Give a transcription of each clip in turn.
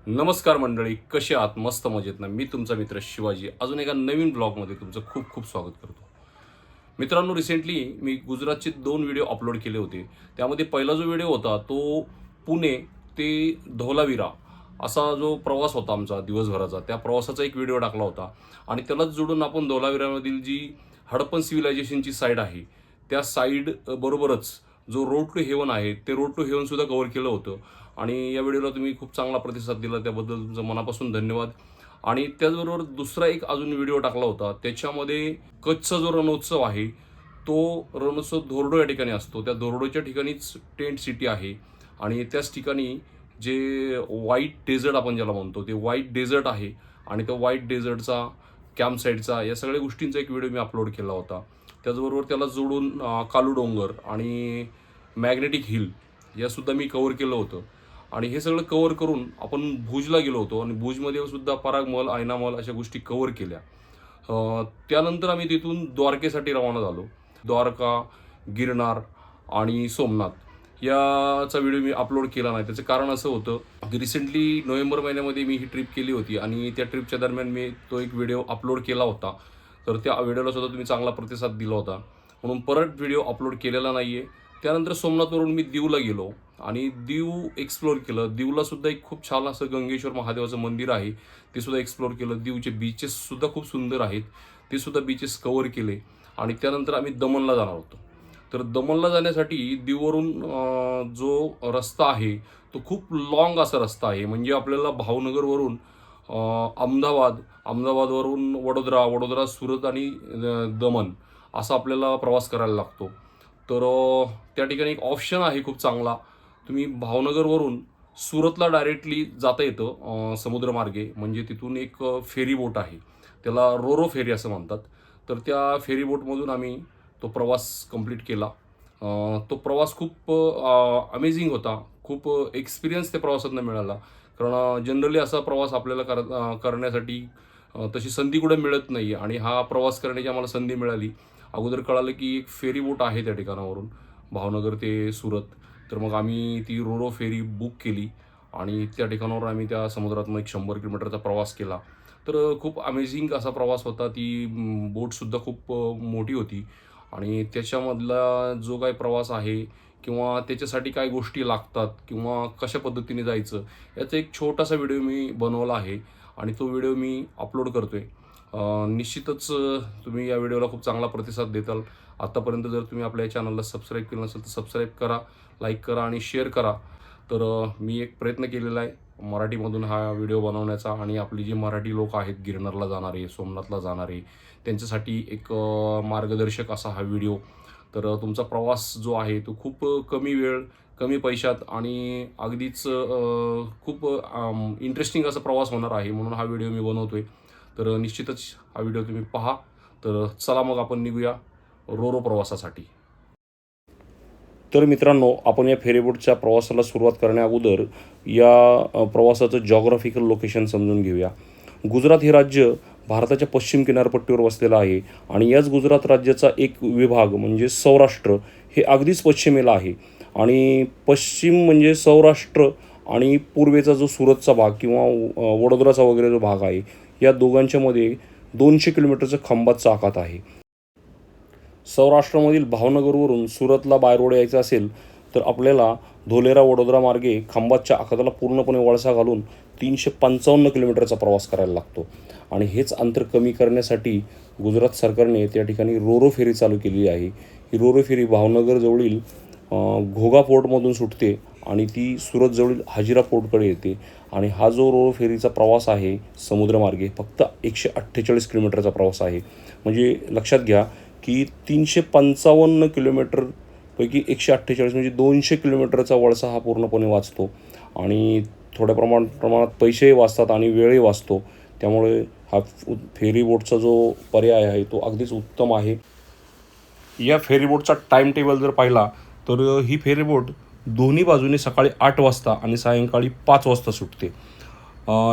नमस्कार मंडळी, कसे आहात? मस्त मजेत ना? मी तुमचा मित्र शिवाजी अजून एका नवीन ब्लॉगमध्ये तुमचं खूप खूप स्वागत करतो. मित्रांनो, रिसेंटली मी गुजरातचे 2 व्हिडिओ अपलोड केले होते. त्यामध्ये पहिला जो व्हिडिओ होता तो पुणे ते धोलावीरा असा जो प्रवास होता आमचा दिवसभराचा, त्या प्रवासाचा एक व्हिडिओ टाकला होता. आणि त्यालाच जोडून आपण धोलावीरामधील जी हडप्पन सिव्हिलायझेशनची साईड आहे त्या साईड बरोबरच जो रोड टू हेवन आहे ते रोड टू हेवन सुद्धा कव्हर केलं होतं. आणि या व्हिडिओला तुम्ही खूप चांगला प्रतिसाद दिला, त्याबद्दल तुमचं मनापासून धन्यवाद. आणि त्याचबरोबर दुसरा एक अजून व्हिडिओ टाकला होता, त्याच्यामध्ये कच्छचा जो रणोत्सव आहे तो रणोत्सव धोरडो या ठिकाणी असतो. त्या धोरडोच्या ठिकाणीच टेंट सिटी आहे आणि त्याच ठिकाणी जे व्हाईट डेझर्ट आपण ज्याला म्हणतो ते व्हाईट डेझर्ट आहे. आणि त्या व्हाईट डेझर्टचा, कॅम्प साईडचा, या सगळ्या गोष्टींचा एक व्हिडिओ मी अपलोड केला होता. त्याचबरोबर त्याला जोडून कालू डोंगर आणि मॅग्नेटिक हिल यासुद्धा मी कव्हर केलं होतं. आणि हे सगळं कव्हर करून आपण भुजला गेलो होतो आणि भुजमध्ये सुद्धा पराग महल, आयना महल अशा गोष्टी कव्हर केल्या. त्यानंतर आम्ही तिथून द्वारकेसाठी रवाना झालो. द्वारका, गिरनार आणि सोमनाथ याचा व्हिडिओ मी अपलोड केला नाही. त्याचं कारण असं होतं की रिसेंटली नोव्हेंबर महिन्यामध्ये मी ही ट्रिप केली होती आणि त्या ट्रिपच्या दरम्यान मी तो एक व्हिडिओ अपलोड केला होता. तर त्या व्हिडिओला सुद्धा तुम्ही चांगला प्रतिसाद दिला होता, म्हणून परत व्हिडिओ अपलोड केलेला नाही आहे. त्यानंतर सोमनाथवरून मी दीवला गेलो आणि दीव एक्सप्लोर केलं. दीवला सुद्धा एक खूप छान असं गंगेश्वर महादेवाचं मंदिर आहे, ते सुद्धा एक्सप्लोर केलं. दीवचे बीचेस सुद्धा खूप सुंदर आहेत, ते सुद्धा बीचेस कव्हर केले. आणि त्यानंतर आम्ही दमनला जाणार होतो. तर दमनला जाण्यासाठी दीववरून जो रस्ता आहे तो खूप लाँग असा रस्ता आहे. म्हणजे आपल्याला भावनगरवरून अहमदाबादवरून वडोदरा, सुरत आणि दमन असा आपल्याला प्रवास करायला लागतो. तर त्या ठिकाणी एक ऑप्शन आहे खूप चांगला, तुम्ही भावनगरवरून सुरतला डायरेक्टली जाता येतं समुद्रमार्गे. म्हणजे तिथून एक फेरी बोट आहे, त्याला रोरो फेरी असं म्हणतात. तर त्या फेरी बोटमधून आम्ही तो प्रवास कंप्लीट केला. तो प्रवास खूप अमेझिंग होता. खूप एक्सपिरियन्स त्या प्रवासातून मिळाला. कारण जनरली असा प्रवास आपल्याला करण्यासाठी तशी संधी कुठे मिळत नाही. आणि हा प्रवास करण्याची आम्हाला संधी मिळाली. अगोदर कळालं की एक फेरी बोट आहे त्या ठिकाणावरून भावनगर ते सुरत. तर मग आम्ही ती रोरो फेरी बुक केली आणि त्या ठिकाणावर आम्ही त्या समुद्रातून एक 100 किलोमीटरचा प्रवास केला. तर खूप अमेझिंग असा प्रवास होता. ती बोटसुद्धा खूप मोठी होती. आणि त्याच्यामधला जो काही प्रवास आहे किंवा त्याच्यासाठी काय गोष्टी लागतात किंवा कशा पद्धतीने जायचं याचा एक छोटासा व्हिडिओ मी बनवला आहे आणि तो व्हिडिओ मी अपलोड करतो आहे. निश्चितच तुम्ही या व्हिडिओला खूप चांगला प्रतिसाद देताल. आत्तापर्यंत जर तुम्ही आपल्या या चॅनलला सबस्क्राईब केलं नसेल तर सबस्क्राईब करा, लाईक करा आणि शेअर करा. तर मी एक प्रयत्न केलेला आहे मराठीमधून हा व्हिडिओ बनवण्याचा. आणि आपली जी मराठी लोक आहेत गिरनारला जाणारे, सोमनाथला जाणारे, त्यांच्यासाठी एक मार्गदर्शक असा हा व्हिडिओ. तर तुमचा प्रवास जो आहे तो खूप कमी वेळ, कमी पैशात आणि अगदीच खूप इंटरेस्टिंग असा प्रवास होणार आहे, म्हणून हा व्हिडिओ मी बनवतो आहे. तर निश्चितच हा व्हिडिओ तुम्ही पहा. तर चला मग आपण निघूया रोरो प्रवासासाठी. तर मित्रांनो, आपण या फेरीबोटच्या प्रवासाला सुरुवात करण्याअगोदर या प्रवासाचं जॉग्राफिकल लोकेशन समजून घेऊया. गुजरात हे राज्य भारताच्या पश्चिम किनारपट्टीवर वसलेलं आहे आणि याच गुजरात राज्याचा एक विभाग म्हणजे सौराष्ट्र हे अगदीच पश्चिमेला आहे. आणि पश्चिम म्हणजे सौराष्ट्र आणि पूर्वेचा जो सुरतचा भाग किंवा वडोदराचा वगैरे जो भाग आहे, या दोघांच्या मध्ये 200 किलोमीटरचं खंबातचं आखात आहे. सौराष्ट्रामधील भावनगरवरून सुरतला बाय रोड यायचं असेल तर आपल्याला धोलेरा वडोदरा मार्गे खंबातच्या आखाताला पूर्णपणे वळसा घालून 355 किलोमीटरचा प्रवास करायला लागतो. आणि हेच अंतर कमी करण्यासाठी गुजरात सरकारने त्या ठिकाणी रोरो फेरी चालू केली आहे. ही रोरो फेरी भावनगरजवळील घोघा पोर्टमधून सुटते आणि ती सुरतजवळील हाजिरा पोर्टकडे येते. आणि हा जो रोरो फेरीचा प्रवास आहे समुद्रमार्गे फक्त 148 किलोमीटरचा प्रवास आहे. म्हणजे लक्षात घ्या की 355 किलोमीटरपैकी 148 म्हणजे 200 किलोमीटरचा वळसा हा पूर्णपणे वाचतो. आणि थोड्या प्रमाणात पैसेही वाचतात आणि वेळही वाचतो. त्यामुळे हा फेरी बोटचा जो पर्याय आहे तो अगदीच उत्तम आहे. या फेरीबोटचा टाईम टेबल जर पाहिला तर ही फेरीबोट दोन्ही बाजूने सकाळी 8 वाजता आणि सायंकाळी 5 वाजता सुटते.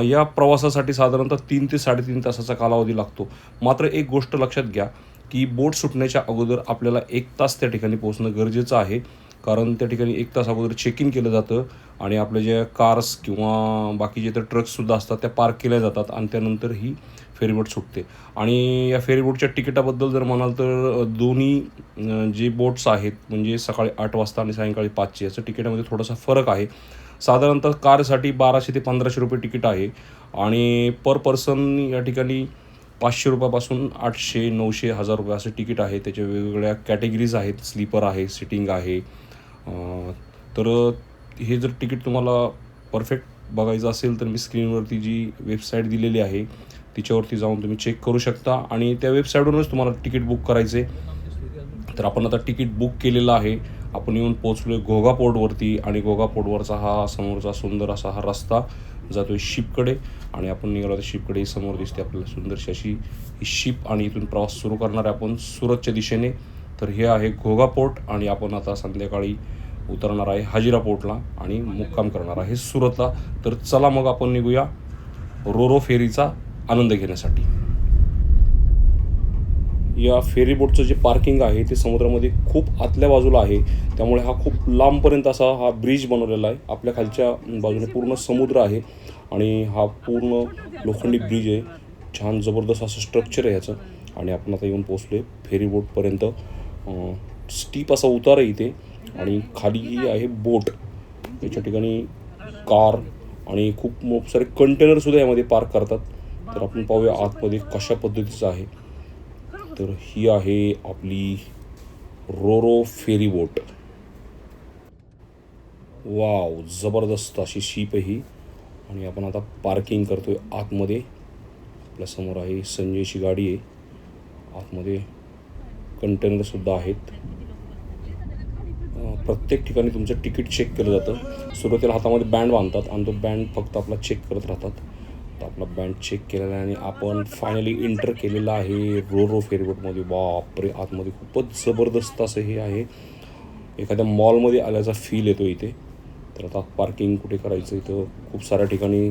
या प्रवासासाठी साधारणतः 3 ते 3.5 तासाचा कालावधी लागतो. मात्र एक गोष्ट लक्षात घ्या की बोट सुटण्याच्या अगोदर आपल्याला 1 तास त्या ठिकाणी पोहोचणं गरजेचं आहे. कारण त्या ठिकाणी 1 तास अगोदर चेक इन केलं जातं आणि आपले जे कार्स किंवा बाकीचे तर ट्रक्ससुद्धा असतात त्या पार्क केल्या जातात आणि त्यानंतर ही फेरीबोट सुटते. आणि या फेरीबोटच्या तिकिटाबद्दल जर म्हणाल तर दोन्ही जे बोट्स आहेत म्हणजे सकाळी 8 वाजता आणि सायंकाळी 5ची याचं तिकिटामध्ये थोडासा फरक आहे. साधारणतः कारसाठी 1200 ते 1500 रुपये तिकीट आहे आणि पर पर्सन या ठिकाणी 500 रुपयापासून 800, 900, 1000 रुपये असं तिकीट आहे. त्याच्या वेगवेगळ्या कॅटेगरीज आहेत. स्लीपर आहे, सिटिंग आहे. तर हे जर तिकीट तुम्हाला परफेक्ट बघायचं असेल तर मी स्क्रीनवरती जी वेबसाईट दिलेली आहे तिच्यावरती जाऊन तुम्ही चेक करू शकता आणि त्या वेबसाईटवरूनच तुम्हाला तिकीट बुक करायचे. तर आपण आता तिकीट बुक केलेलं आहे. आपण येऊन पोचलो आहे घोघा पोर्टवरती आणि घोघा पोर्टवरचा हा समोरचा सुंदर असा हा रस्ता जातो आहे शिपकडे आणि आपण निघालो तर शिपकडे समोर दिसते आपल्याला सुंदरशी अशी ही शिप आणि इथून प्रवास सुरू करणार आहे आपण सुरतच्या दिशेने. तर हे आहे घोघा पोर्ट आणि आपण आता संध्याकाळी उतरणार आहे हाजिरा पोर्टला आणि मुक्काम करणार आहे सुरतला. तर चला मग आपण निघूया रोरो फेरीचा आनंद घेण्यासाठी. या फेरीबोटचं जे पार्किंग आहे ते समुद्रामध्ये खूप आतल्या बाजूला आहे. त्यामुळे हा खूप लांबपर्यंत असा हा ब्रिज बनवलेला आहे. आपल्या खालच्या बाजूने पूर्ण समुद्र आहे आणि हा पूर्ण लोखंडी ब्रिज आहे. छान जबरदस्त असं स्ट्रक्चर आहे ह्याचं. आणि आपण आता येऊन पोचलो आहे फेरीबोटपर्यंत. स्टीप असा उतार आहे इथे आणि खाली ही आहे बोट. याच्या ठिकाणी कार आणि खूप सारे कंटेनरसुद्धा यामध्ये पार्क करतात. तर आपण पाहूया आतमध्ये कशा पद्धतीचं आहे. तर ही आहे आपली रोरो फेरी बोट. वाव, जबरदस्त अशी शीप आहे ही. आणि आपण आता पार्किंग करतो आहे आतमध्ये. आपल्यासमोर आहे संजयची गाडी आहे. आतमध्ये कंटेनरसुद्धा आहेत. प्रत्येक ठिकाणी तुमचं तिकीट चेक केलं जातं. सुरुवातीला हातामध्ये बँड बांधतात आणि तो बँड फक्त आपला चेक करत राहतात. तर आपला बँड चेक केलेला आहे आणि आपण फायनली एंटर केलेला आहे रोरो फेरीबोटमध्ये. बापरे, आतमध्ये खूपच जबरदस्त असं हे आहे. एखाद्या मॉलमध्ये आल्याचा फील येतो इथे. तर आता पार्किंग कुठे करायचं इथं खूप साऱ्या ठिकाणी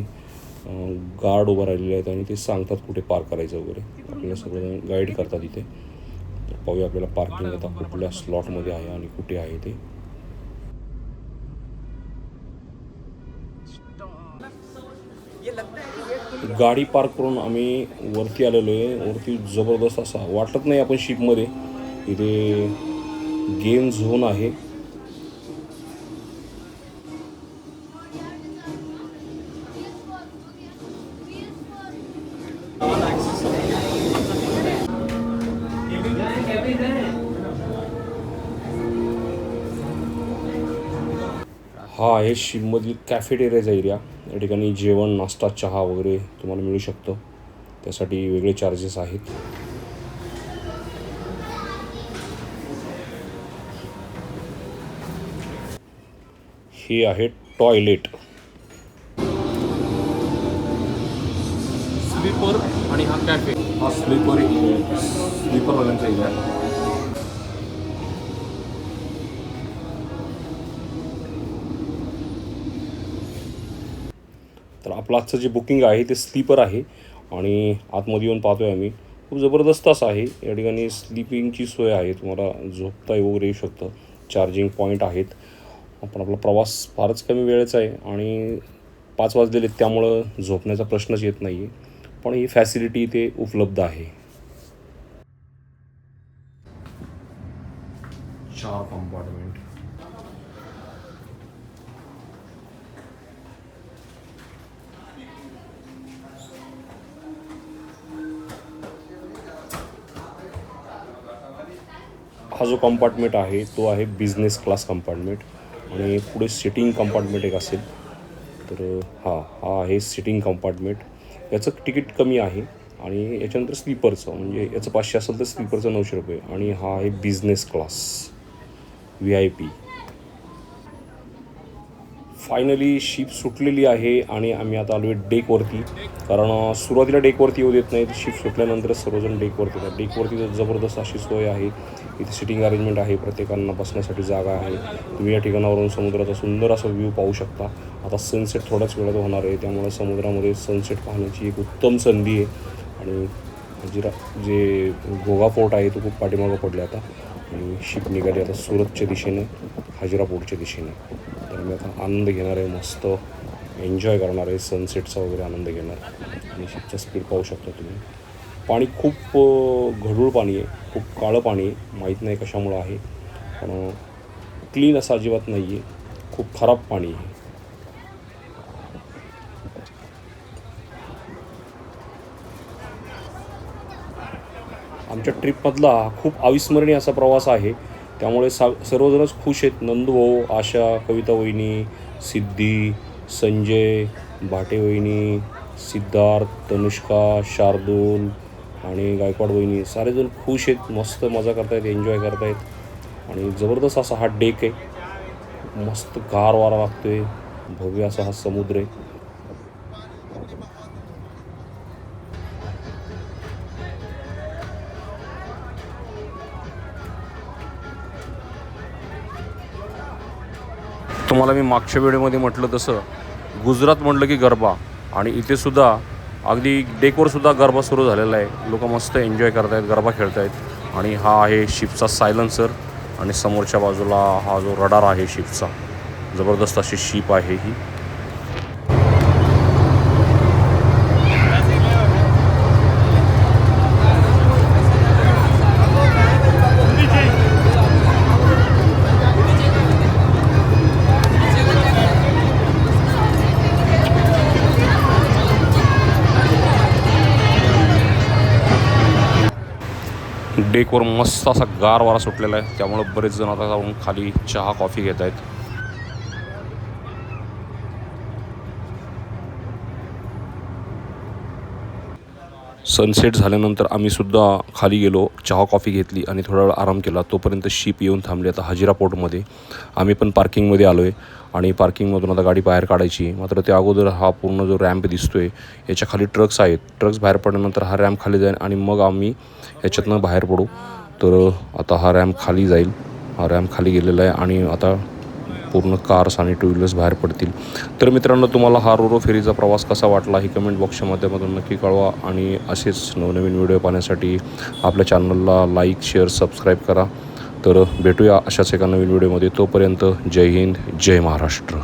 गार्ड उभं राहिलेले आहेत आणि ते सांगतात कुठे पार्क करायचं वगैरे. आपल्याला सगळं गाईड करतात इथे. तर पाहूया आपल्याला पार्किंग आता कुठल्या स्लॉटमध्ये आहे आणि कुठे आहे ते. गाडी पार्क करून आम्ही वरती आलेलो आहे. वरती जबरदस्त असा वाटत नाही आपण शिपमध्ये. इथे गेम झोन आहे. हा आहे शिपमधील कॅफेटेरियाचा एरिया. या ठिकाणी जेवण, नाश्ता, चहा वगैरे तुम्हाला मिळू शकतं. त्यासाठी वेगळे चार्जेस आहेत. हे आहे टॉयलेट. स्लीपर आणि हा कॅफे. हा स्लीपरवाल्यांचा एरिया आहे. तर आपलं आजचं जे बुकिंग आहे ते स्लीपर आहे आणि आतमध्ये येऊन पाहतो आहे आम्ही. खूप जबरदस्त असं आहे. या ठिकाणी स्लीपिंगची सोय आहे. तुम्हाला झोपता वगैरे येऊ शकतं. चार्जिंग पॉईंट आहेत. पण आपला प्रवास फारच कमी वेळेचा आहे आणि 5 वाजलेले त्यामुळं झोपण्याचा प्रश्नच येत नाही आहे. पण ही फॅसिलिटी इथे उपलब्ध आहे. 4 कंपार्टमेंट. हा जो कंपार्टमेंट आहे तो आहे बिझनेस क्लास कंपार्टमेंट आणि पुढे सिटिंग कंपार्टमेंट एक असेल. तर हा आहे सिटिंग कंपार्टमेंट. याचं तिकीट कमी आहे आणि याच्यानंतर स्लीपरचं म्हणजे याचं 500 असेल तर स्लीपरचं 900 रुपये आणि हा आहे business class VIP. Finally ship सुटलेली आहे आणि आम्ही आता आलो आहे डेकवरती. कारण सुरुवातीला डेकवरती येऊ देत नाहीत. शिप सुटल्यानंतरच सर्वजण डेकवरती येतात. डेकवरती जबरदस्त अशी सोय आहे. इथे सिटिंग अरेंजमेंट आहे. प्रत्येकांना बसण्यासाठी जागा आहे. तुम्ही या ठिकाणावरून समुद्राचा सुंदर असा व्ह्यू पाहू शकता. आता सनसेट थोड्याच वेळात होणार आहे त्यामुळे समुद्रामध्ये सनसेट पाहण्याची एक उत्तम संधी आहे. आणि जे घोघा पोर्ट आहे तो खूप पाठीमागं पडले आता आणि शिप निघाली आता सुरतच्या दिशेने, हाजिरा पोर्टच्या दिशेने. तर आम्ही आता आनंद घेणार आहे, मस्त एन्जॉय करणार आहे, सनसेटचा वगैरे आनंद घेणार. आणि शिपचा स्पीड पाहू शकता तुम्ही. पाणी खूप गढूळ पाणी आहे, खूप काळं पाणी आहे, माहीत नाही कशामुळं आहे, पण क्लीन असं अजिबात नाही आहे, खूप खराब पाणी आहे. आमच्या ट्रिपमधला खूप अविस्मरणीय असा प्रवास आहे, त्यामुळे सर्वजणच खुश आहेत. नंदूभाऊ, आशा, कविता वहिनी, सिद्धी, संजय, भाटे वहिनी, सिद्धार्थ, तनुष्का, शार्दूल आणि गायकवाड वहिनी सारेजण खुश आहेत, मस्त मजा करतायत, एन्जॉय करतायत. आणि जबरदस्त असा हा डेक आहे, मस्त गार वारा लागतोय, भव्य असा हा समुद्र आहे. तुम्हाला मी मागच्या व्हिडिओमध्ये म्हटलं तसं गुजरात म्हटलं की गरबा, आणि इथेसुद्धा अगदी डेकवरसुद्धा गरबा सुरू झालेला आहे. लोक मस्त एन्जॉय करत आहेत, गरबा खेळत आहेत. आणि हा आहे शिपचा सायलन्सर, आणि समोरच्या बाजूला हा जो रडार आहे शिपचा, जबरदस्त अशी शिप आहे ही. डेकवर मस्त असा गार वारा सुटलेला आहे, त्यामुळं बरेच जण आता जाऊन खाली चहा कॉफी घेत आहेत. सनसेट झाल्यानंतर आम्हीसुद्धा खाली गेलो, चहा कॉफी घेतली आणि थोडा वेळ आराम केला. तोपर्यंत शिप येऊन थांबली आता हजिरा पोर्टमध्ये. आम्ही पण पार्किंगमध्ये आलो आहे आणि पार्किंगमधून आता गाडी बाहेर काढायची. मात्र त्या अगोदर हा पूर्ण जो रॅम्प दिसतो आहे याच्या खाली ट्रक्स आहेत. ट्रक्स बाहेर पडल्यानंतर हा रॅम्प खाली जाईल आणि मग आम्ही याच्यातनं बाहेर पडू. तर आता हा रॅम्प खाली जाईल, हा रॅम्प खाली गेलेला आहे आणि आता पूर्ण कार्स आणि टू व्हीलर्स बाहेर पडतील. तर मित्रांनो, तुम्हाला हा रोरो फेरीचा प्रवास कसा वाटला हे कमेंट बॉक्सच्या माध्यमातून नक्की कळवा. आणि असेच नवनवीन व्हिडिओ पाहण्यासाठी आपल्या चॅनलला लाईक, शेअर, सबस्क्राईब करा. तर भेटूया अशाच एका नवीन व्हिडिओमध्ये. तोपर्यंत जय हिंद, जय महाराष्ट्र.